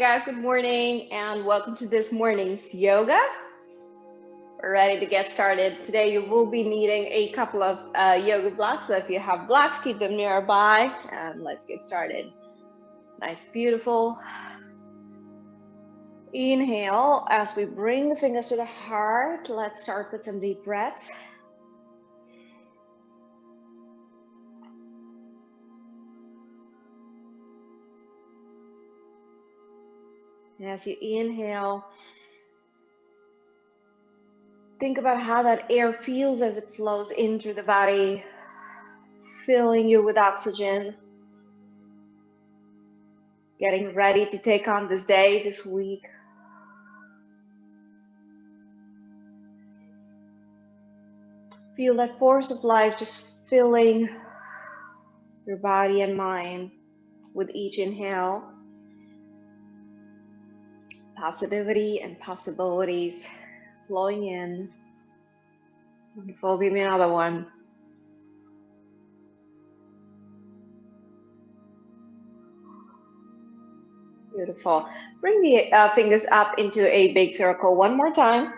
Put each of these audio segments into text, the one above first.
guys, good morning and welcome to this morning's yoga. We're ready to get started. Today you will be needing a couple of yoga blocks, so if you have blocks, keep them nearby and let's get started. Nice, beautiful. Inhale as we bring the fingers to the heart. Let's start with some deep breaths. And as you inhale, think about how that air feels as it flows in through the body, filling you with oxygen, getting ready to take on this day, this week. Feel that force of life just filling your body and mind with each inhale. Positivity and possibilities flowing in. Wonderful. Give me another one. Beautiful. Bring the fingers up into a big circle one more time.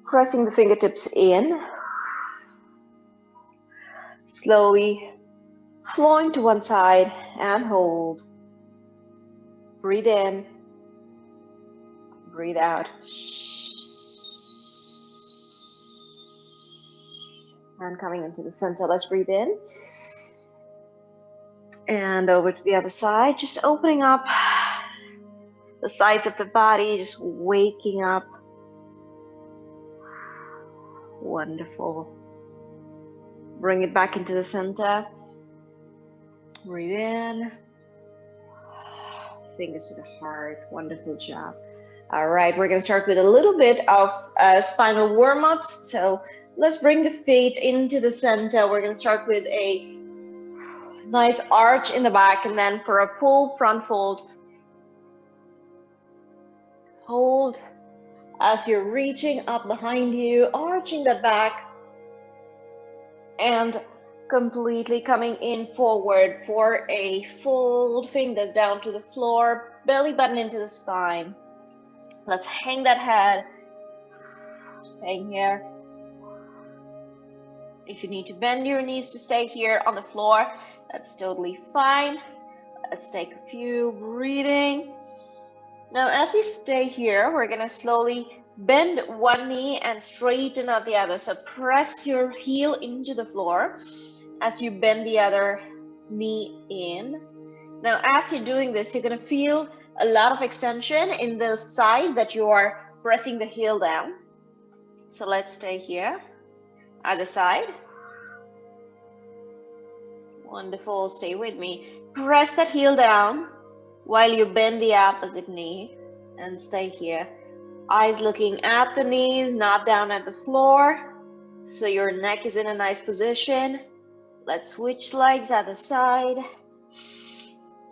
Pressing the fingertips in. Slowly flowing to one side and hold. Breathe in, breathe out. And coming into the center, let's breathe in. And over to the other side, just opening up the sides of the body, just waking up. Wonderful. Bring it back into the center. Breathe in. Fingers to the heart. Wonderful job. All right, we're going to start with a little bit of spinal warm-ups. So let's bring the feet into the center. We're going to start with a nice arch in the back, and then for a full front fold, hold as you're reaching up behind you, arching the back, and completely coming in forward for a fold, fingers down to the floor, belly button into the spine. Let's hang that head, staying here. If you need to bend your knees to stay here on the floor, that's totally fine. Let's take a few breathing. Now, as we stay here, we're gonna slowly bend one knee and straighten out the other. So press your heel into the floor as you bend the other knee in. Now, as you're doing this, you're going to feel a lot of extension in the side that you are pressing the heel down. So let's stay here. Other side. Wonderful. Stay with me. Press that heel down while you bend the opposite knee and stay here. Eyes looking at the knees, not down at the floor. So your neck is in a nice position. Let's switch legs other side.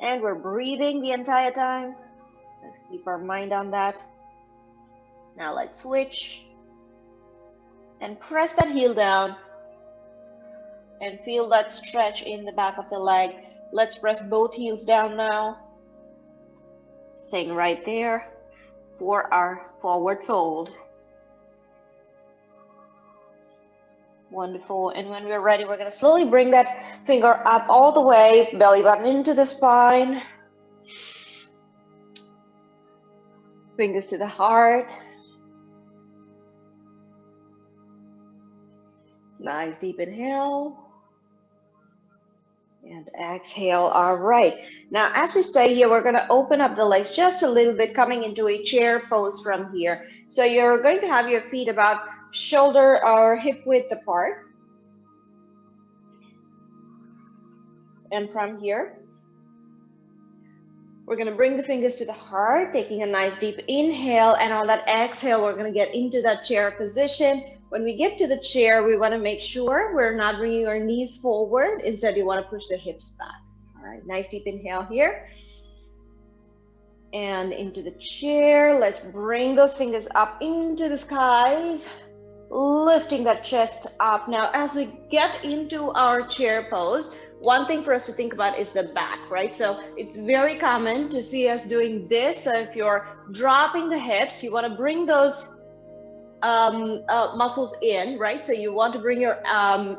And we're breathing the entire time. Let's keep our mind on that. Now let's switch. And press that heel down. And feel that stretch in the back of the leg. Let's press both heels down now. Staying right there for our forward fold. Wonderful. And when we're ready, we're going to slowly bring that finger up all the way, belly button into the spine. Fingers to the heart. Nice deep inhale. And exhale. All right. Now, as we stay here, we're going to open up the legs just a little bit, coming into a chair pose from here. So you're going to have your feet about shoulder or hip width apart. And from here, we're going to bring the fingers to the heart, taking a nice deep inhale, and on that exhale, we're going to get into that chair position. When we get to the chair, we want to make sure we're not bringing our knees forward. Instead, you want to push the hips back. All right, nice deep inhale here. And into the chair, let's bring those fingers up into the skies. Lifting that chest up. Now, as we get into our chair pose, one thing for us to think about is the back, right? So it's very common to see us doing this. So if you're dropping the hips, you want to bring those muscles in, right? So you want to bring your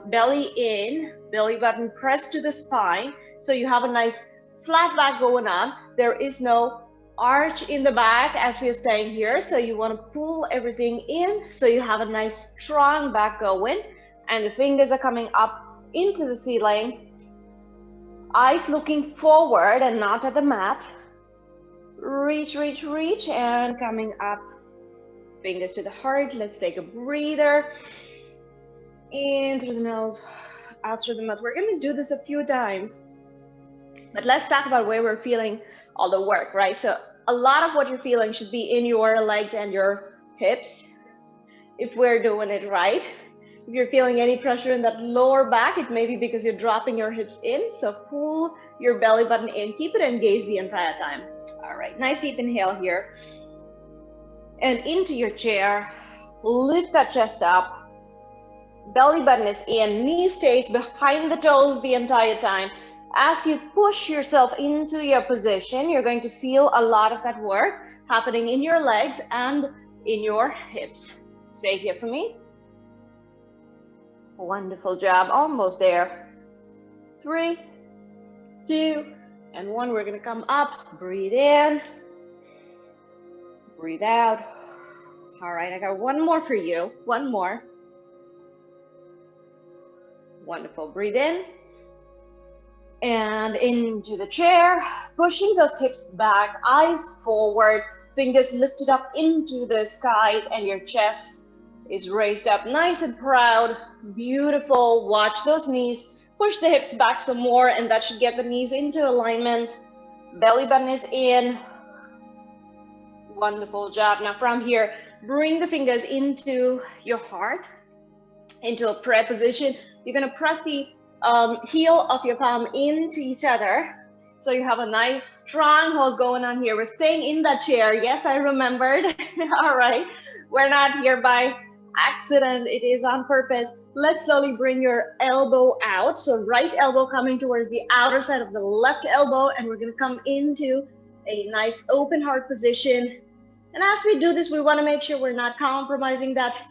belly in, belly button pressed to the spine. So you have a nice flat back going on. There is no arch in the back as we are staying here. So you want to pull everything in. So you have a nice strong back going, and the fingers are coming up into the ceiling. Eyes looking forward and not at the mat. Reach, reach, reach, and coming up. Fingers to the heart. Let's take a breather. In through the nose, out through the mouth. We're going to do this a few times. But let's talk about where we're feeling all the work, right? So a lot of what you're feeling should be in your legs and your hips, if we're doing it right. If you're feeling any pressure in that lower back, it may be because you're dropping your hips in. So pull your belly button in. Keep it engaged the entire time. All right, nice deep inhale here. And into your chair. Lift that chest up. Belly button is in. Knee stays behind the toes the entire time. As you push yourself into your position, you're going to feel a lot of that work happening in your legs and in your hips. Stay here for me. Wonderful job, almost there. 3, 2, and 1. We're gonna come up, breathe in, breathe out. All right, I got one more for you, one more. Wonderful, breathe in, and into the chair, pushing those hips back, eyes forward, fingers lifted up into the skies, and your chest is raised up nice and proud. Beautiful. Watch those knees. Push the hips back some more, and that should get the knees into alignment. Belly button is in. Wonderful job. Now from here, bring the fingers into your heart, into a prayer position. You're going to press the heel of your palm into each other. So you have a nice strong hold going on here. We're staying in that chair. Yes, I remembered. All right. We're not here by accident. It is on purpose. Let's slowly bring your elbow out. So right elbow coming towards the outer side of the left elbow. And we're going to come into a nice open heart position. And as we do this, we want to make sure we're not compromising that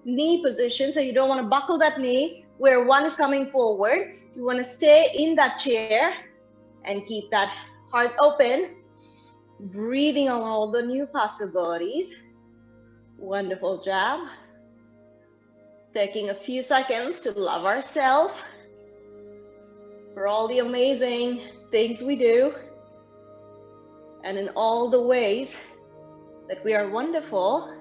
knee position. So you don't want to buckle that knee where one is coming forward. You want to stay in that chair and keep that heart open, breathing on all the new possibilities. Wonderful job. Taking a few seconds to love ourselves for all the amazing things we do and in all the ways that we are wonderful.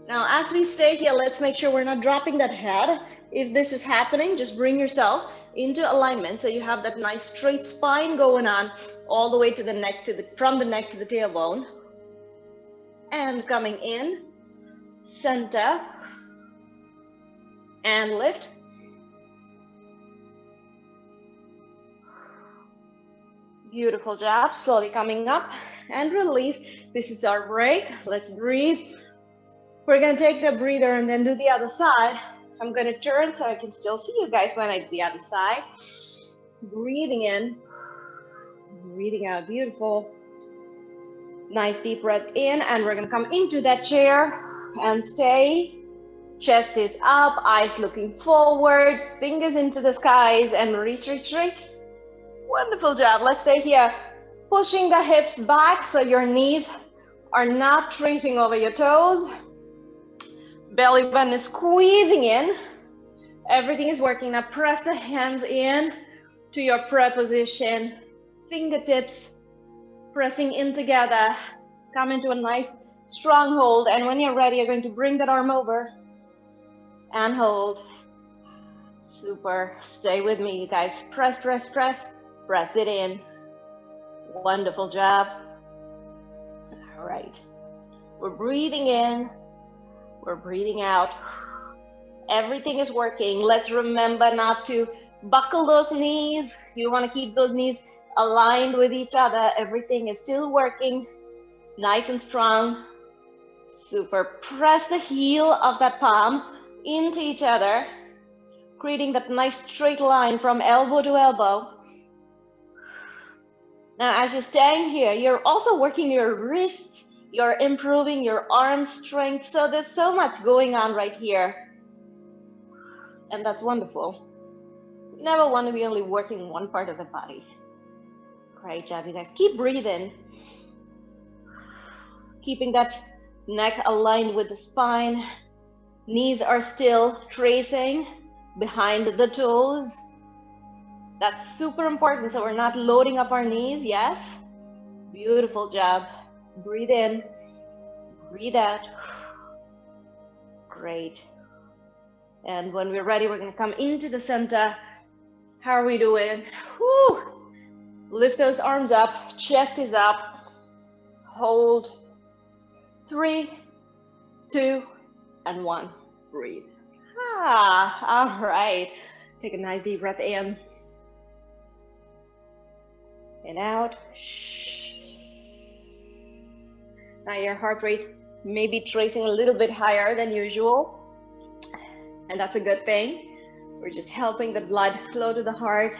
Now, as we stay here, let's make sure we're not dropping that head. If this is happening, just bring yourself into alignment so you have that nice straight spine going on all the way to the neck, from the neck to the tailbone. And coming in, center, and lift. Beautiful job. Slowly coming up and release. This is our break. Let's breathe. We're going to take the breather and then do the other side. I'm going to turn so I can still see you guys when I do the other side. Breathing in, breathing out. Beautiful. Nice deep breath in, and we're going to come into that chair and stay. Chest is up, eyes looking forward, fingers into the skies, and reach, reach, reach. Wonderful job. Let's stay here. Pushing the hips back so your knees are not tracing over your toes. Belly button is squeezing in. Everything is working. Now press the hands in to your prayer position. Fingertips pressing in together. Come into a nice strong hold. And when you're ready, you're going to bring that arm over and hold. Super. Stay with me, you guys. Press, press, press. Press it in. Wonderful job. All right. We're breathing in. We're breathing out. Everything is working. Let's remember not to buckle those knees. You want to keep those knees aligned with each other. Everything is still working. Nice and strong. Super. Press the heel of that palm into each other. creating that nice straight line from elbow to elbow. Now, as you're staying here, you're also working your wrists, you're improving your arm strength. So there's so much going on right here. And that's wonderful. You never want to be only working one part of the body. Great job, you guys. Keep breathing. Keeping that neck aligned with the spine. Knees are still tracing behind the toes. That's super important, so we're not loading up our knees, yes? Beautiful job. Breathe in, breathe out. Great. And when we're ready, we're gonna come into the center. How are we doing? Whew. Lift those arms up, chest is up. Hold. 3, 2, and 1. Breathe. All right. Take a nice deep breath in. And out. Now your heart rate may be tracing a little bit higher than usual, and that's a good thing. We're just helping the blood flow to the heart,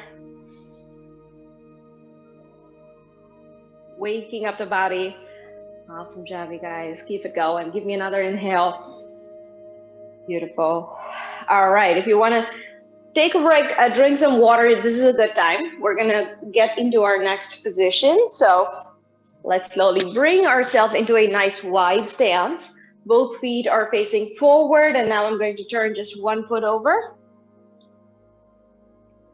waking up the body. Awesome job, you guys. Keep it going. Give me another inhale. Beautiful. All right, if you want to take a break, drink some water. This is a good time. We're gonna get into our next position. So let's slowly bring ourselves into a nice wide stance. Both feet are facing forward, and now I'm going to turn just one foot over.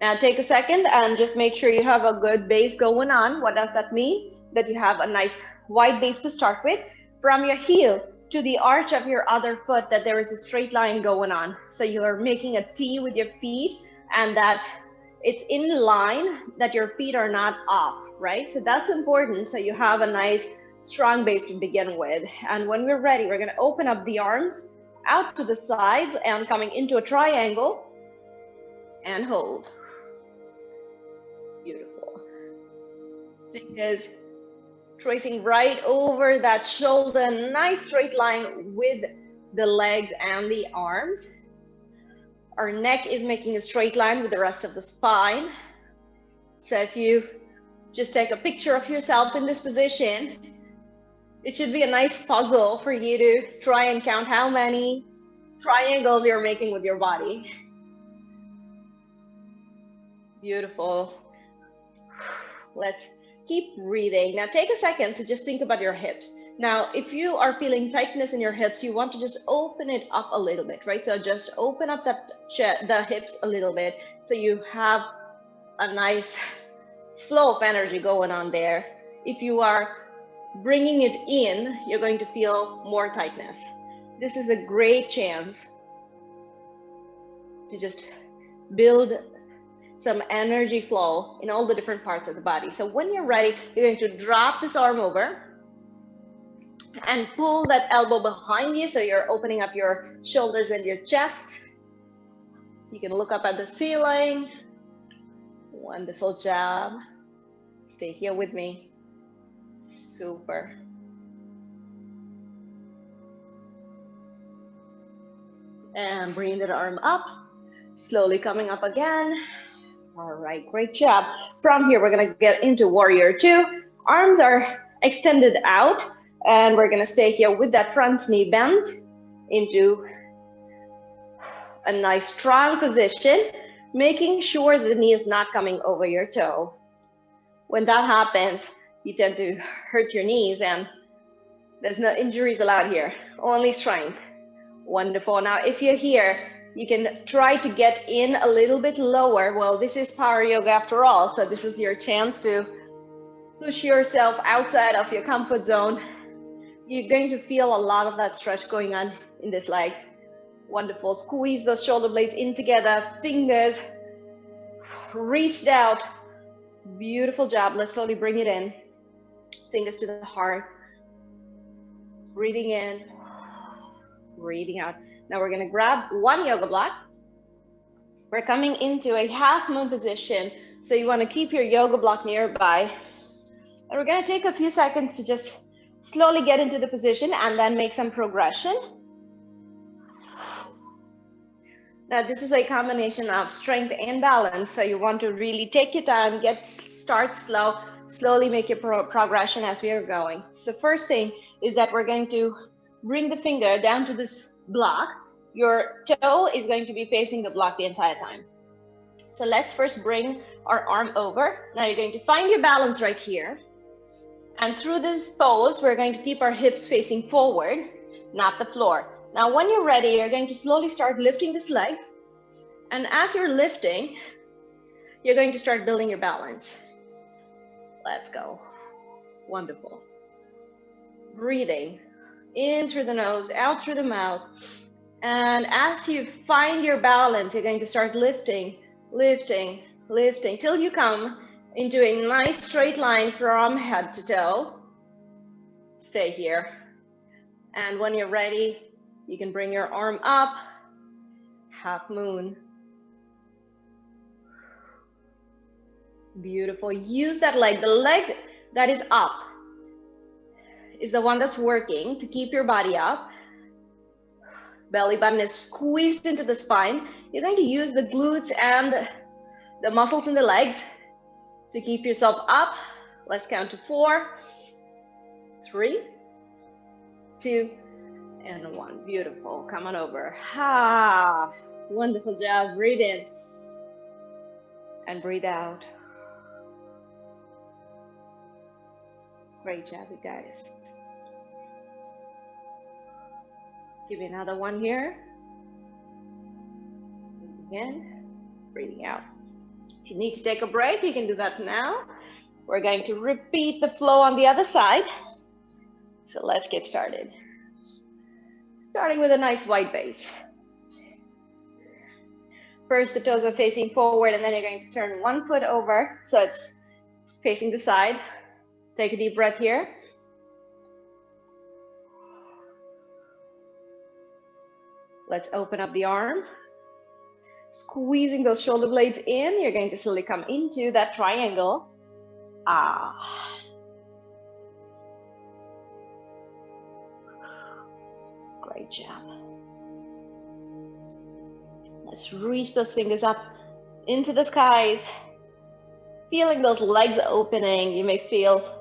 Now take a second and just make sure you have a good base going on. What does that mean? That you have a nice wide base to start with. From your heel to the arch of your other foot, that there is a straight line going on. So you're making a T with your feet, and that it's in line, that your feet are not off, right? So that's important. So you have a nice strong base to begin with. And when we're ready, we're gonna open up the arms out to the sides and coming into a triangle and hold. Beautiful. Fingers tracing right over that shoulder, nice straight line with the legs and the arms. Our neck is making a straight line with the rest of the spine. So if you just take a picture of yourself in this position, it should be a nice puzzle for you to try and count how many triangles you're making with your body. Beautiful. Let's keep breathing. Now take a second to just think about your hips. Now, if you are feeling tightness in your hips, you want to just open it up a little bit, right? So just open up the hips a little bit so you have a nice flow of energy going on there. If you are bringing it in, you're going to feel more tightness. This is a great chance to just build some energy flow in all the different parts of the body. So when you're ready, you're going to drop this arm over and pull that elbow behind you, so you're opening up your shoulders and your chest. You can look up at the ceiling. Wonderful job. Stay here with me. Super. And bring that arm up, slowly coming up again. All right, great job. From here, we're gonna get into warrior two. Arms are extended out, and we're gonna stay here with that front knee bent into a nice strong position, making sure the knee is not coming over your toe. When that happens, you tend to hurt your knees, and there's no injuries allowed here, only strength. Wonderful. Now, if you're here, you can try to get in a little bit lower. Well, this is power yoga after all, so this is your chance to push yourself outside of your comfort zone. You're going to feel a lot of that stretch going on in this leg. Wonderful. Squeeze those shoulder blades in together, fingers reached out. Beautiful job. Let's slowly bring it in. Fingers to the heart. Breathing in, breathing out. Now we're going to grab one yoga block. We're coming into a half moon position, so you want to keep your yoga block nearby. And we're going to take a few seconds to just slowly get into the position and then make some progression. Now, this is a combination of strength and balance. So you want to really take your time, start slow, slowly make your progression as we are going. So first thing is that we're going to bring the finger down to this block. Your toe is going to be facing the block the entire time. So let's first bring our arm over. Now you're going to find your balance right here. And through this pose, we're going to keep our hips facing forward, not the floor. Now, when you're ready, you're going to slowly start lifting this leg. And as you're lifting, you're going to start building your balance. Let's go. Wonderful. Breathing in through the nose, out through the mouth. And as you find your balance, you're going to start lifting, lifting, lifting, till you come into a nice straight line from head to toe. Stay here. And when you're ready, you can bring your arm up, half moon. Beautiful. Use that leg. The leg that is up is the one that's working to keep your body up. Belly button is squeezed into the spine. You're going to use the glutes and the muscles in the legs to keep yourself up. Let's count to 4, 3, 2, and 1. Beautiful. Come on over. Ha! Wonderful job. Breathe in and breathe out. Great job, you guys. Give me another one here. Again, breathing out. If you need to take a break, you can do that now. We're going to repeat the flow on the other side. So let's get started. Starting with a nice wide base. First, the toes are facing forward, and then you're going to turn one foot over, so it's facing the side. Take a deep breath here. Let's open up the arm. Squeezing those shoulder blades in, you're going to slowly come into that triangle. Ah. Great job. Let's reach those fingers up into the skies. Feeling those legs opening. You may feel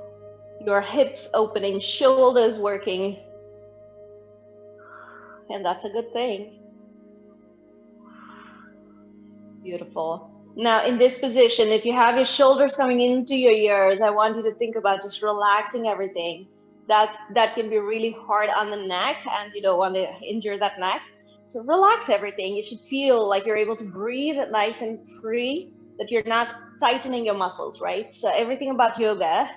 your hips opening, shoulders working. And that's a good thing. Beautiful. Now in this position, if you have your shoulders coming into your ears, I want you to think about just relaxing everything. That can be really hard on the neck, and you don't want to injure that neck. So relax everything. You should feel like you're able to breathe nice and free, that you're not tightening your muscles, right? So everything about yoga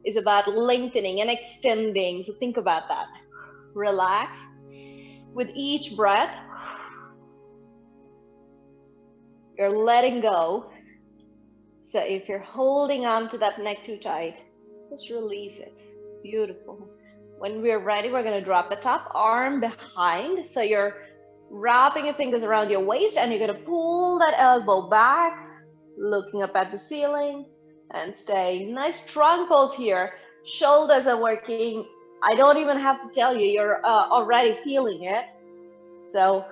is about lengthening and extending. So think about that. Relax. With each breath, you're letting go. So if you're holding on to that neck too tight, just release it. Beautiful. When we're ready, we're going to drop the top arm behind. So you're wrapping your fingers around your waist, and you're going to pull that elbow back, looking up at the ceiling, and stay. Nice strong pose here. Shoulders are working. I don't even have to tell you, you're already feeling it. So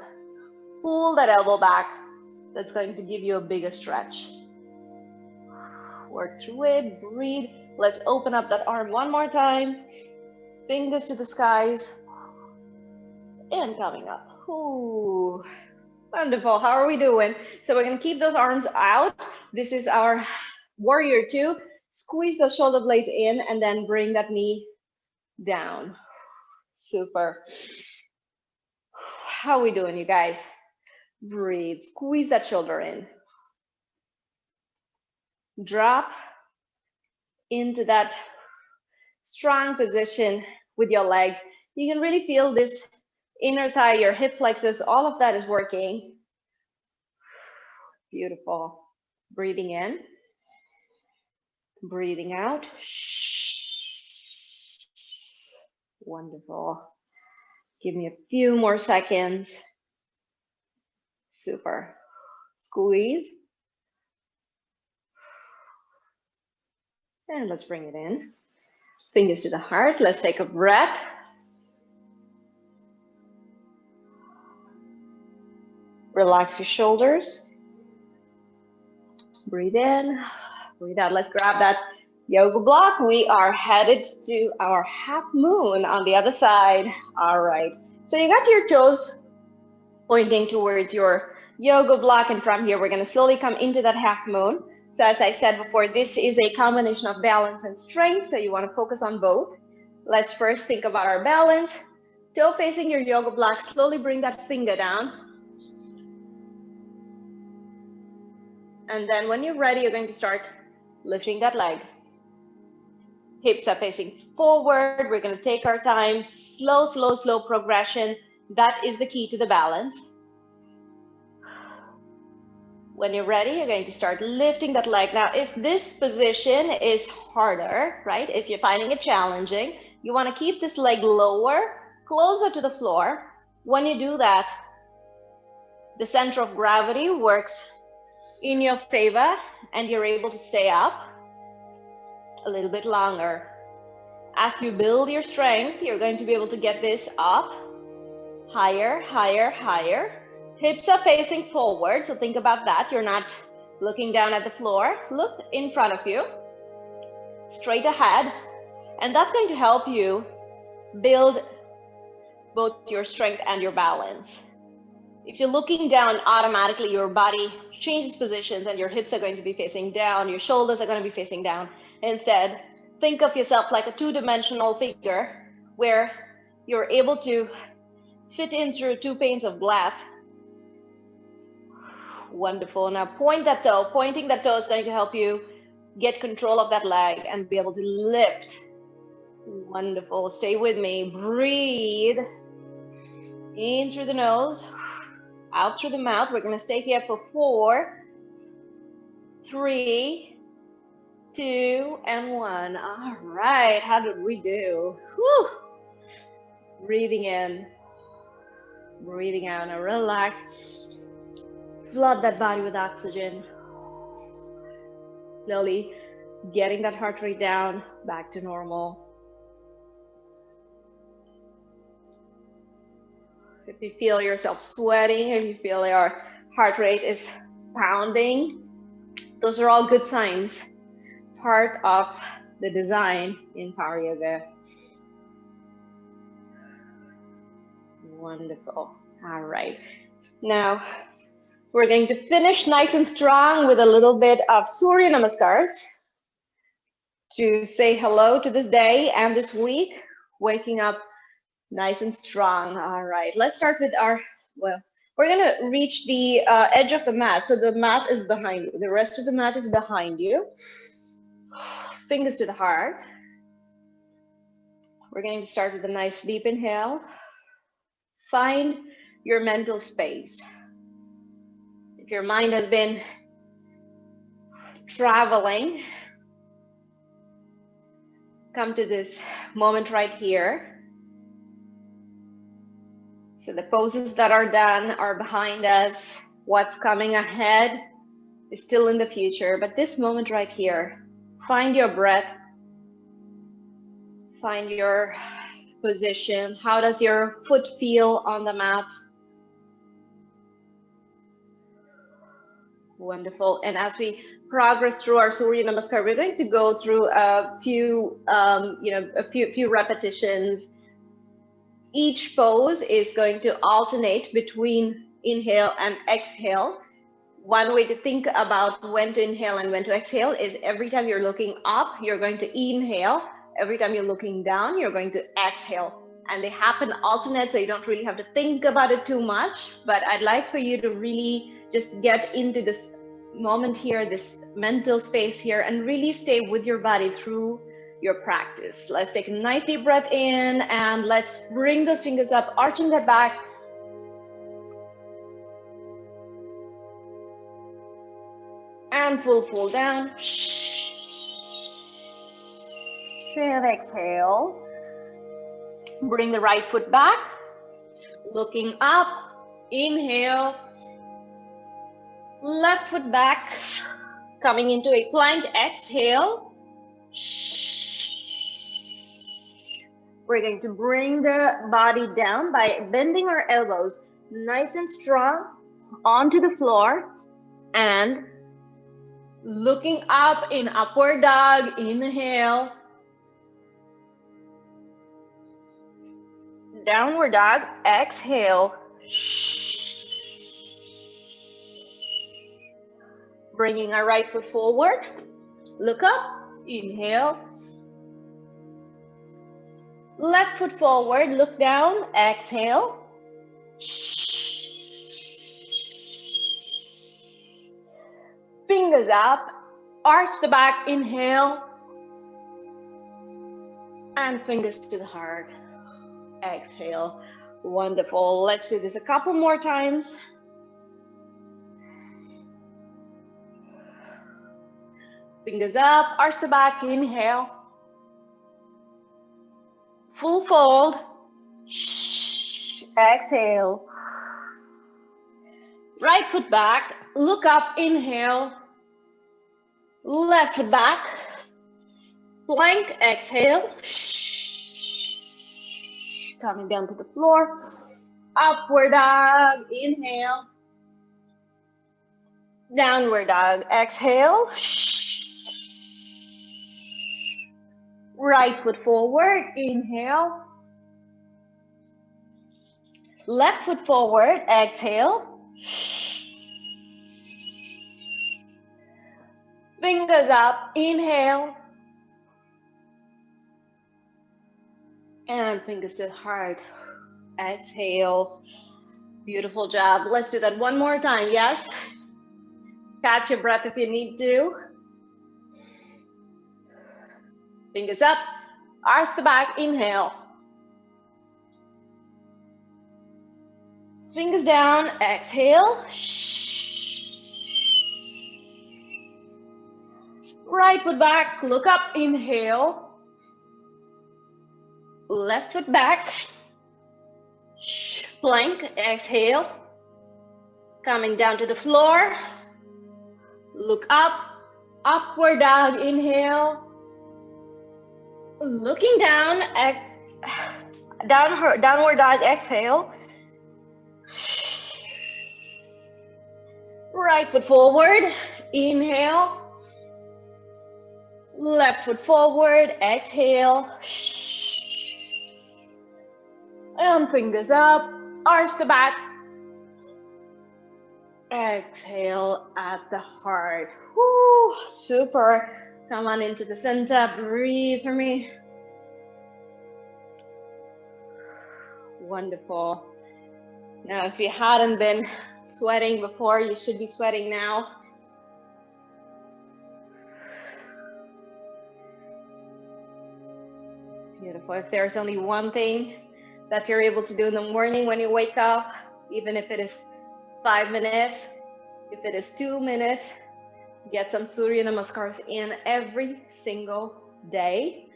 pull that elbow back. That's going to give you a bigger stretch. Work through it, breathe. Let's open up that arm one more time. Fingers to the skies. And coming up. Ooh, wonderful. How are we doing? So we're going to keep those arms out. This is our warrior 2. Squeeze the shoulder blades in and then bring that knee down. Super. How are we doing, you guys? Breathe. Squeeze that shoulder in. Drop into that strong position with your legs. You can really feel this inner thigh, your hip flexors, all of that is working. Beautiful. Breathing in. Breathing out. Wonderful. Give me a few more seconds. Super. Squeeze. And let's bring it in. Fingers to the heart. Let's take a breath. Relax your shoulders. Breathe in, breathe out. Let's grab that yoga block. We are headed to our half moon on the other side. All right. So you got your toes pointing towards your yoga block, and from here we're going to slowly come into that half moon. So as I said before, this is a combination of balance and strength, so you want to focus on both. Let's first think about our balance. Toe facing your yoga block, slowly bring that finger down. And then when you're ready, you're going to start lifting that leg. Hips are facing forward. We're going to take our time. Slow, slow, slow progression. That is the key to the balance. When you're ready, you're going to start lifting that leg. Now, if this position is harder, right? If you're finding it challenging, you want to keep this leg lower, closer to the floor. When you do that, the center of gravity works in your favor and you're able to stay up a little bit longer. As you build your strength, you're going to be able to get this up, higher, higher, higher. Hips are facing forward, so think about that. You're not looking down at the floor. Look in front of you, straight ahead, and that's going to help you build both your strength and your balance. If you're looking down, automatically your body changes positions and your hips are going to be facing down, your shoulders are going to be facing down. Instead, think of yourself like a two-dimensional figure where you're able to fit in through two panes of glass. Wonderful. Now point that toe. Pointing that toe is going to help you get control of that leg and be able to lift. Wonderful. Stay with me. Breathe in through the nose, out through the mouth. We're going to stay here for 4, 3, 2, and 1. All right. How did we do? Whew. Breathing in, breathing out. Now relax. Flood that body with oxygen. Slowly getting that heart rate down back to normal. If you feel yourself sweating, if you feel your heart rate is pounding, those are all good signs. Part of the design in Power Yoga. Wonderful. All right. Now, we're going to finish nice and strong with a little bit of Surya Namaskars to say hello to this day and this week, waking up nice and strong. All right, let's start with our, well, we're gonna reach the edge of the mat. So the mat is behind you. The rest of the mat is behind you. Fingers to the heart. We're going to start with a nice deep inhale. Find your mental space. Your mind has been traveling, come to this moment right here. So the poses that are done are behind us. What's coming ahead is still in the future, but this moment right here, find your breath, find your position. How does your foot feel on the mat? Wonderful. And as we progress through our Surya Namaskar, we're going to go through a few, a few repetitions. Each pose is going to alternate between inhale and exhale. One way to think about when to inhale and when to exhale is every time you're looking up, you're going to inhale. Every time you're looking down, you're going to exhale. And they happen alternate, so you don't really have to think about it too much. But I'd like for you to really just get into this moment here, this mental space here, and really stay with your body through your practice. Let's take a nice deep breath in and let's bring those fingers up, arching that back. And full fold down. And exhale. Bring the right foot back. Looking up. Inhale. Left foot back. Coming into a plank. Exhale. We're going to bring the body down by bending our elbows nice and strong. onto the floor and looking up in upward dog. Inhale. Downward dog. Exhale. Bringing our right foot forward. Look up. Inhale. Left foot forward. Look down. Exhale. Fingers up. Arch the back. Inhale. And fingers to the heart. Exhale. Wonderful. Let's do this a couple more times. Fingers up, arch the back, inhale. Full fold. Exhale. Right foot back, look up, inhale. Left foot back. Plank, exhale. Coming down to the floor. Upward dog, inhale. Downward dog, exhale. Right foot forward, inhale. Left foot forward, exhale. Fingers up, inhale. And fingers to the heart, exhale. Beautiful job. Let's do that one more time, yes? Catch your breath if you need to. Fingers up, arch the back, inhale. Fingers down, exhale. Right foot back, look up, inhale. Left foot back. Plank, exhale. Coming down to the floor. Look up, upward dog, inhale. Looking down, downward dog, exhale. Right foot forward, inhale. Left foot forward, exhale. And fingers up, arch the back. Exhale at the heart. Woo, super. Come on into the center, breathe for me. Wonderful. Now, if you hadn't been sweating before, you should be sweating now. Beautiful. If there's only one thing that you're able to do in the morning when you wake up, even if it is 5 minutes, if it is 2 minutes, get some Surya Namaskars in every single day.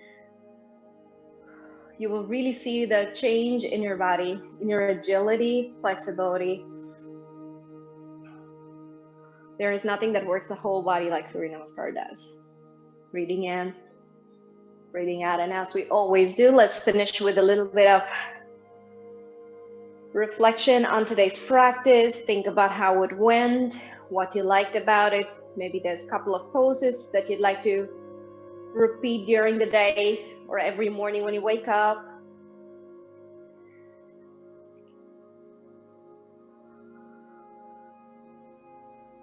You will really see the change in your body, in your agility, flexibility. There is nothing that works the whole body like Surya Namaskar does. Breathing in, breathing out, and as we always do, let's finish with a little bit of reflection on today's practice. Think about how it went, what you liked about it. Maybe there's a couple of poses that you'd like to repeat during the day or every morning when you wake up.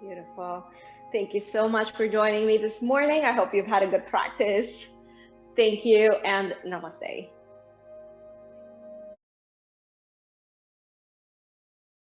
Beautiful. Thank you so much for joining me this morning. I hope you've had a good practice. Thank you and namaste.